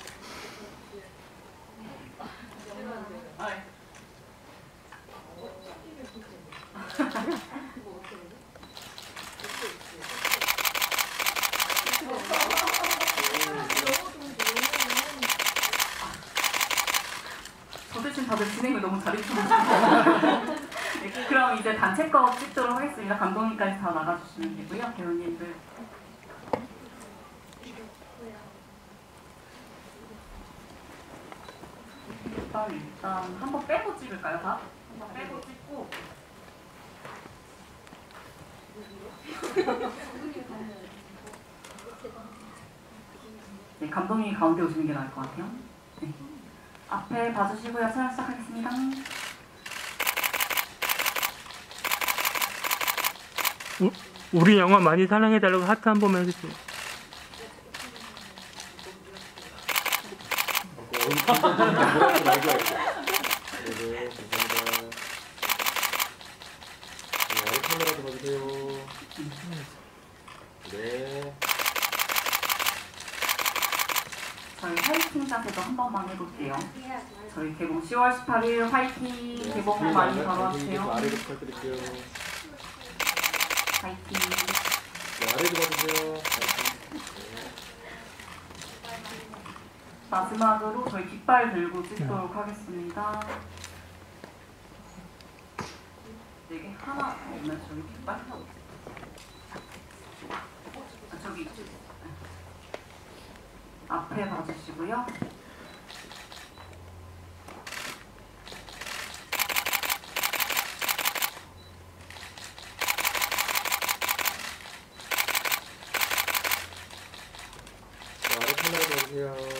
저 대신 다들 진행을 너무 잘해주셔서 네, 그럼 이제 단체 거 찍도록 하겠습니다. 감독님까지 다 나가주시면 되고요. 배우님들 일단 한번 빼고 찍을까요? 다? 한번 빼고 찍고 네, 감독님이 가운데 오시는 게 나을 것 같아요. 네. 앞에 봐주시고요. 촬영 시작하겠습니다. 우리 영화 많이 사랑해달라고 하트 한 번만 해주세요. 네네, 감사합니다. 네, 아래 카메라도 봐주세요. 네. 저희 화이팅 자세도 한 번만 해볼게요. 저희 개봉 10월 18일 화이팅! 네, 개봉 많이 걸어주세요. 아래로 부탁드릴게요. 파이팅. 네, 아래도 봐주세요. 마지막으로 저희 깃발 들고 찍도록 하겠습니다. 이게 하나 없나 저기 깃발? 저기 있죠. 앞에 봐주시고요. 네, 아래 카메라 봐주세요.